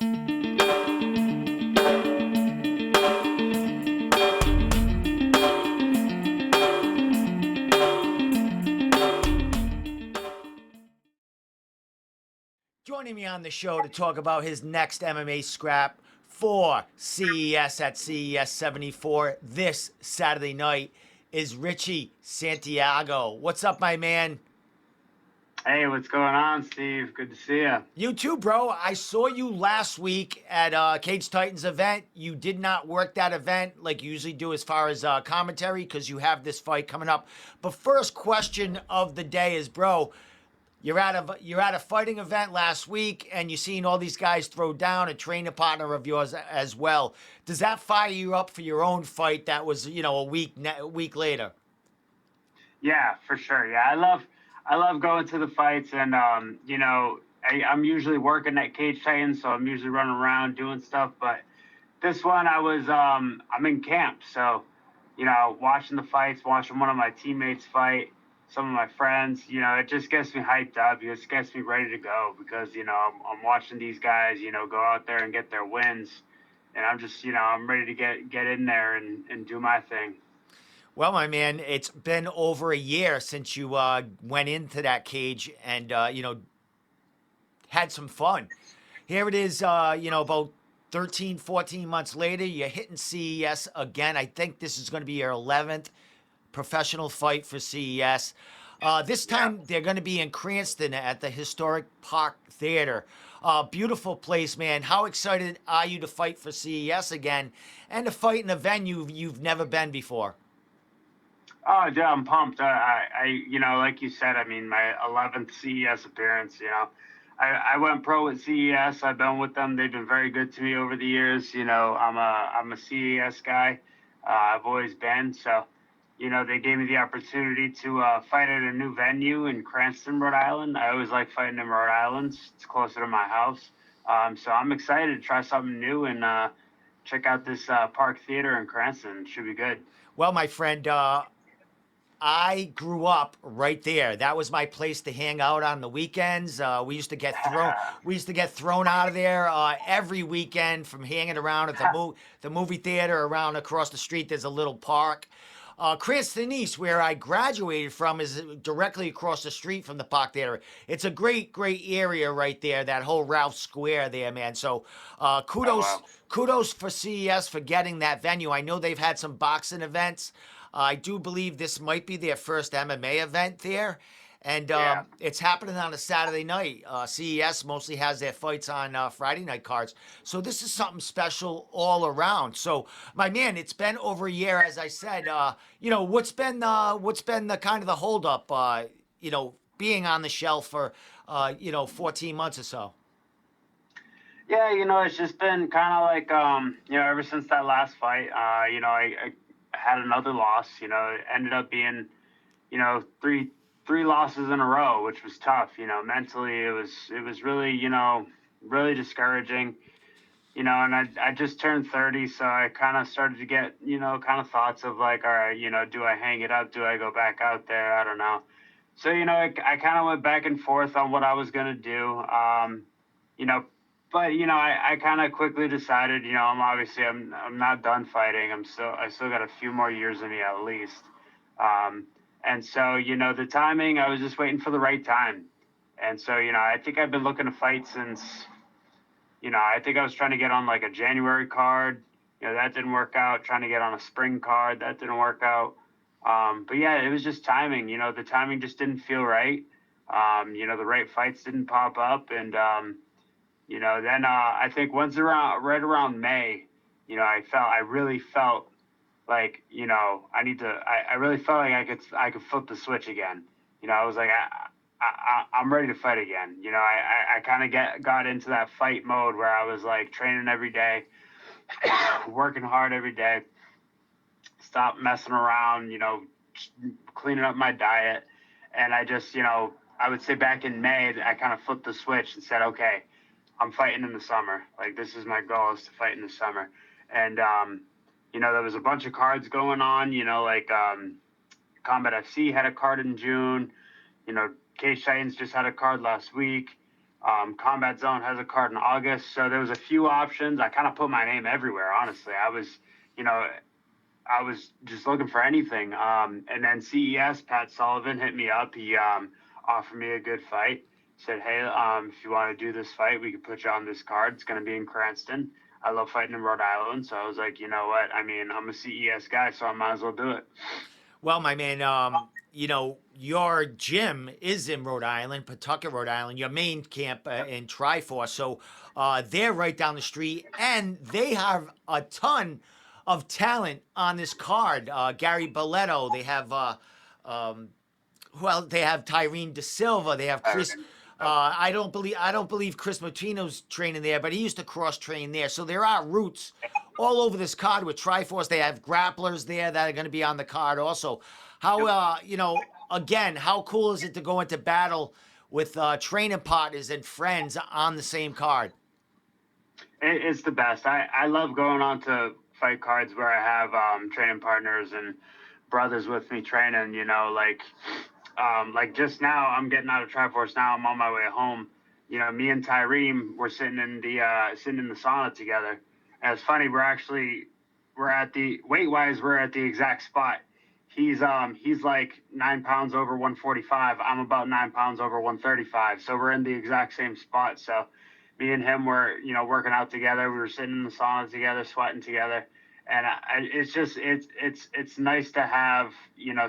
Joining me on the show to talk about his next MMA scrap for CES at CES 74 this Saturday night is Richie Santiago. What's up, my man? Hey, what's going on, Steve? Good to see you. You too, bro. I saw you last week at Cage Titans event. You did not work that event like you usually do as far as commentary because you have this fight coming up. But first question of the day is, bro, you're at a fighting event last week, and you seen all these guys throw down a training partner of yours as well. Does that fire you up for your own fight that was a week later? Yeah, for sure. Yeah, I love going to the fights, and I'm usually working at Cage Titans, so I'm usually running around doing stuff. But this one, I'm in camp, so watching the fights, watching one of my teammates fight, some of my friends, it just gets me hyped up. It just gets me ready to go because I'm watching these guys, go out there and get their wins, and I'm just I'm ready to get in there and do my thing. Well, my man, it's been over a year since you went into that cage and had some fun. Here it is, about 13, 14 months later, you're hitting CES again. I think this is going to be your 11th professional fight for CES. This Yeah. time they're going to be in Cranston at the Historic Park Theater. Beautiful place, man. How excited are you to fight for CES again and to fight in a venue you've never been before? Oh, yeah, I'm pumped. Like you said, I mean, my 11th CES appearance. I went pro at CES. I've been with them. They've been very good to me over the years. I'm a CES guy. I've always been. So, they gave me the opportunity to fight at a new venue in Cranston, Rhode Island. I always like fighting in Rhode Island. It's closer to my house. So I'm excited to try something new and check out this Park Theater in Cranston. It should be good. Well, my friend, I grew up right there. That was my place to hang out on the weekends. We used to get thrown. We used to get thrown out of there every weekend from hanging around at the movie theater around across the street. There's a little park. Cranston East, where I graduated from, is directly across the street from the Park Theater. It's a great, great area right there. That whole Ralph Square there, man. So, Oh, kudos, wow. kudos for CES for getting that venue. I know they've had some boxing events. I do believe this might be their first MMA event there. And Yeah. it's happening on a Saturday night. CES mostly has their fights on Friday night cards. So this is something special all around. So, my man, it's been over a year, as I said. What's been the kind of the holdup? Being on the shelf for 14 months or so. Yeah, it's just been kind of like, ever since that last fight, I had another loss. It ended up being, three losses in a row, which was tough. Mentally, it was really, really discouraging. And I just turned 30, so I kind of started to get, kind of thoughts of like, all right, do I hang it up? Do I go back out there? I don't know. So, I kind of went back and forth on what I was gonna do. You know, but I kind of quickly decided, I'm not done fighting. I still got a few more years in me at least. And so the timing, I was just waiting for the right time. And so I think I've been looking to fight since I think I was trying to get on like a January card. That didn't work out. Trying to get on a spring card, that didn't work out. But yeah, it was just timing. The timing just didn't feel right. The right fights didn't pop up, and then I think right around May, I really felt like I really felt like I could flip the switch again. I was like I'm ready to fight again. I kind of got into that fight mode where I was like training every day, working hard every day, stop messing around, cleaning up my diet. And I just, I would say back in May, I kind of flipped the switch and said, okay, I'm fighting in the summer. Like, this is my goal, is to fight in the summer. And, there was a bunch of cards going on, like Combat FC had a card in June, Cage Titans just had a card last week. Combat Zone has a card in August, so there was a few options. I kind of put my name everywhere. Honestly, you know, I was just looking for anything. And then CES, Pat Sullivan hit me up. He offered me a good fight. Said, hey, if you want to do this fight, we could put you on this card. It's going to be in Cranston. I love fighting in Rhode Island, so I was like, you know what? I mean, I'm a CES guy, so I might as well do it. Well, my man, your gym is in Rhode Island, Pawtucket, Rhode Island. Your main camp in Triforce, so they're right down the street, and they have a ton of talent on this card. Gary Balletto, they have well, they have Tyrene De Silva. They have Chris. I don't believe Chris Martino's training there, but he used to cross train there. So there are roots all over this card with Triforce. They have grapplers there that are going to be on the card also. How again, how cool is it to go into battle with training partners and friends on the same card? It's the best. I love going on to fight cards where I have training partners and brothers with me training. Like just now, I'm getting out of Triforce now. I'm on my way home. Me and Tyree were sitting in the sauna together. And it's funny. We're at the weight wise, we're at the exact spot. He's like 9 pounds over 145. I'm about 9 pounds over 135. So we're in the exact same spot. So me and him were working out together. We were sitting in the sauna together, sweating together. And it's nice to have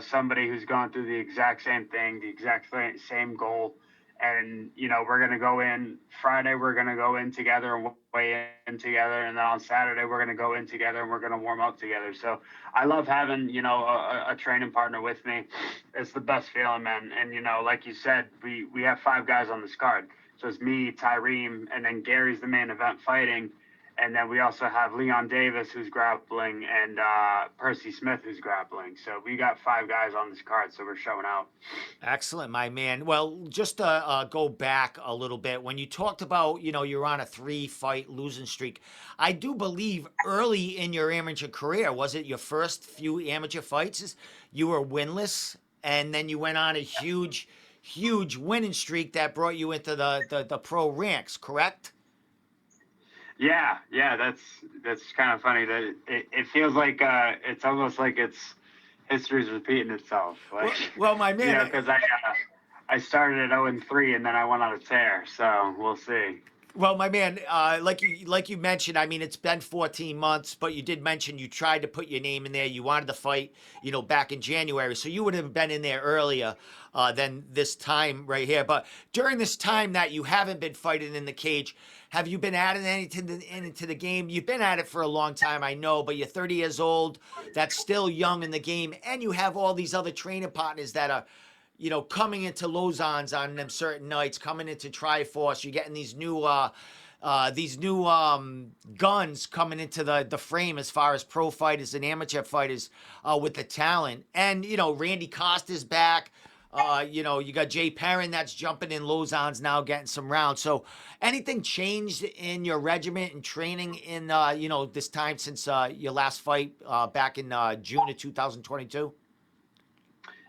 somebody who's going through the exact same thing, the exact same goal. And we're gonna go in Friday. We're gonna go in together and weigh in together, and then on Saturday we're gonna go in together and we're gonna warm up together. So I love having a training partner with me. It's the best feeling, man. And like you said, we have 5 guys on this card. So it's me, Tyree, and then Gary's the main event fighting. And then we also have Leon Davis, who's grappling, and Percy Smith, who's grappling. So we got 5 guys on this card, so we're showing out. Excellent, my man. Well, just to go back a little bit, when you talked about, you're on a 3-fight losing streak, I do believe early in your amateur career, was it your first few amateur fights, you were winless, and then you went on a huge, huge winning streak that brought you into the pro ranks, correct? Yeah, that's kind of funny. That it feels like it's almost like history's repeating itself. Well, Like well my man, because I started at 0-3 and then I went on a tear. So we'll see. Well, my man, like you mentioned, I mean, it's been 14 months, but you did mention you tried to put your name in there. You wanted to fight, back in January, so you would have been in there earlier than this time right here. But during this time that you haven't been fighting in the cage, have you been adding anything into the game? You've been at it for a long time, I know, but you're 30 years old. That's still young in the game, and you have all these other training partners that are coming into Lausanne's on them certain nights, coming into Triforce, you're getting these new guns coming into the frame as far as pro fighters and amateur fighters with the talent. And Randy Costa's back. You got Jay Perrin that's jumping in Lausanne's now, getting some rounds. So, anything changed in your regiment and training in this time since your last fight back in June of 2022?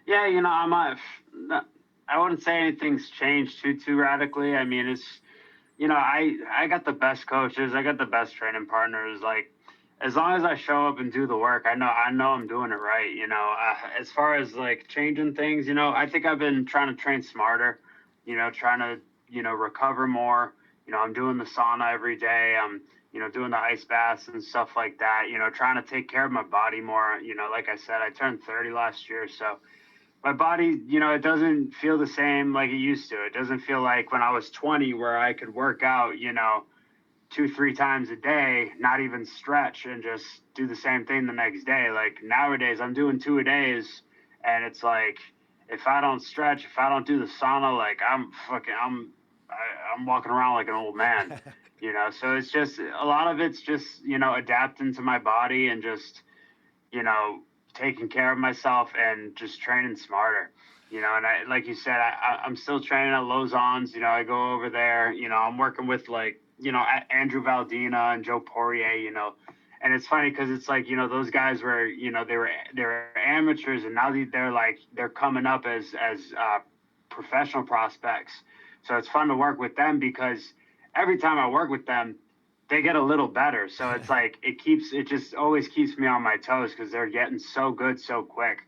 Yeah, I wouldn't say anything's changed too radically. I mean, I got the best coaches, I got the best training partners. Like, as long as I show up and do the work, I know I'm doing it right. As far as like changing things, I think I've been trying to train smarter. Trying to recover more. I'm doing the sauna every day. I'm doing the ice baths and stuff like that. Trying to take care of my body more. Like I said, I turned 30 last year, so my body, it doesn't feel the same like it used to. It doesn't feel like when I was 20 where I could work out, 2-3 times a day, not even stretch and just do the same thing the next day. Like nowadays I'm doing 2 a days, and it's like, if I don't stretch, if I don't do the sauna, like I'm walking around like an old man, so it's just, a lot of it's just, adapting to my body and just, taking care of myself and just training smarter, and like you said, I'm still training at Lausanne's. I go over there, I'm working with like, Andrew Valdina and Joe Poirier, and it's funny because it's like, those guys were, they were amateurs, and now they're coming up as professional prospects. So it's fun to work with them because every time I work with them, they get a little better. So it's like it just always keeps me on my toes because they're getting so good so quick.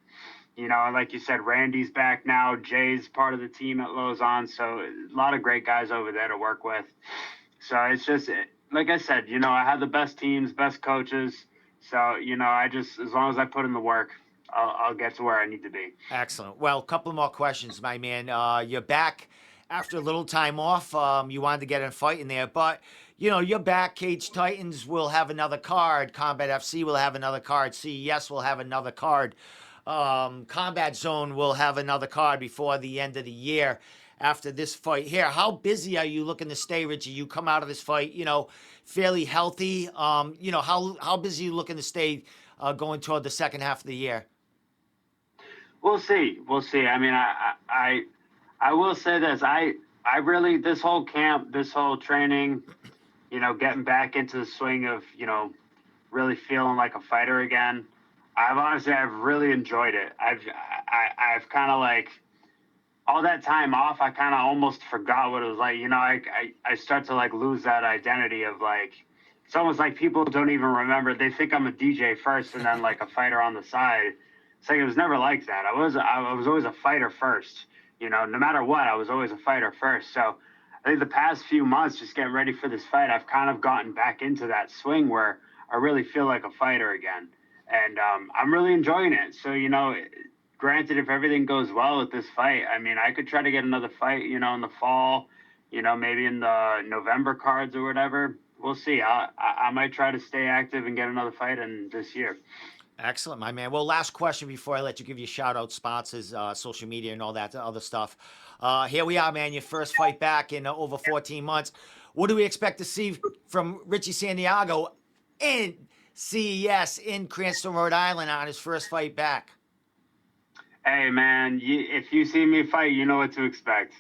You know, like you said, Randy's back now. Jay's part of the team at Lausanne. So a lot of great guys over there to work with. So it's just, like I said, you know, I have the best teams, best coaches. So, you know, as long as I put in the work, I'll get to where I need to be. Excellent. Well, a couple more questions, my man. You're back after a little time off. You wanted to get in a fight in there, but you know, you're back. Cage Titans will have another card. Combat FC will have another card. CES will have another card. Combat Zone will have another card before the end of the year after this fight here. How busy are you looking to stay, Richie? You come out of this fight, you know, fairly healthy. You know, how busy are you looking to stay going toward the second half of the year? We'll see. We'll see. I mean, I will say this. I really, this whole camp, this whole training, you know, getting back into the swing of, you know, really feeling like a fighter again. I've really enjoyed it. I've kind of like all that time off. I kind of almost forgot what it was like. You know, I start to like lose that identity of like, it's almost like people don't even remember. They think I'm a DJ first and then like a fighter on the side. It's like, it was never like that. I was always a fighter first, you know, no matter what, I was always a fighter first. So I think the past few months, just getting ready for this fight, I've kind of gotten back into that swing where I really feel like a fighter again. And I'm really enjoying it. So, you know, granted, if everything goes well with this fight, I mean, I could try to get another fight, you know, in the fall, you know, maybe in the November cards or whatever. We'll see. I might try to stay active and get another fight in this year. Excellent, my man. Well, last question before I let you give your shout out sponsors, social media, and all that other stuff. Here we are, man. Your first fight back in over 14 months. What do we expect to see from Richie Santiago in CES in Cranston, Rhode Island on his first fight back? Hey, man, if you see me fight, you know what to expect.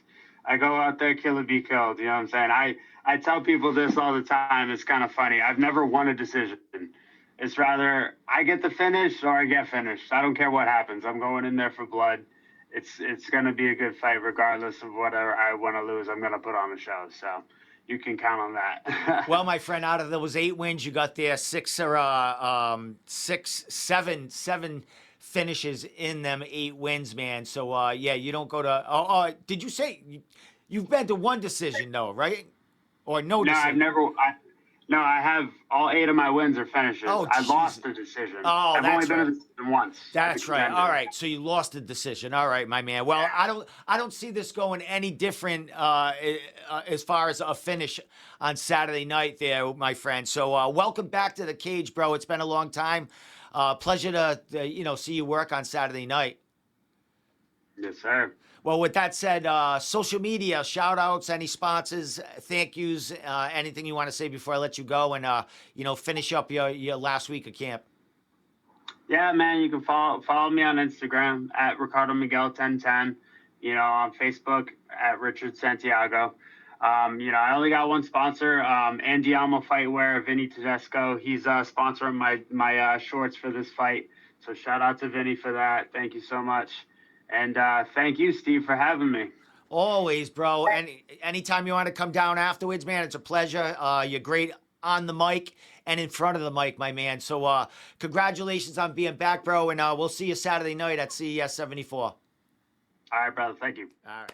I go out there, kill or be killed. You know what I'm saying? I tell people this all the time. It's kind of funny. I've never won a decision. It's rather I get the finish or I get finished. I don't care what happens. I'm going in there for blood. It's going to be a good fight regardless of whatever I want to lose. I'm going to put on the show. So you can count on that. Well, my friend, out of those 8 wins, you got there seven finishes in them 8 wins, man. So yeah, you don't go to. Did you say you've been to one decision though, right? Or no decision? I've never. No, I have all 8 of my wins are finishes. Oh, I lost the decision. Oh, I've only been right. to the decision once. That's right. All right, so you lost the decision. All right, my man. Well, Yeah. I don't see this going any different as far as a finish on Saturday night there, my friend. So welcome back to the cage, bro. It's been a long time. Pleasure to you know, see you work on Saturday night. Yes, sir. Well, with that said, social media, shout outs, any sponsors, thank yous, anything you want to say before I let you go and, you know, finish up your last week of camp. Yeah, man, you can follow me on Instagram at Ricardo Miguel 1010. You know, on Facebook at Richard Santiago. You know, I only got one sponsor, Andiamo Fightwear, Vinny Tedesco. He's sponsoring my shorts for this fight. So shout out to Vinny for that. Thank you so much. And thank you, Steve, for having me. Always, bro. And anytime you want to come down afterwards, man, it's a pleasure. You're great on the mic and in front of the mic, my man. So congratulations on being back, bro. And we'll see you Saturday night at CES 74. All right, brother. Thank you. All right.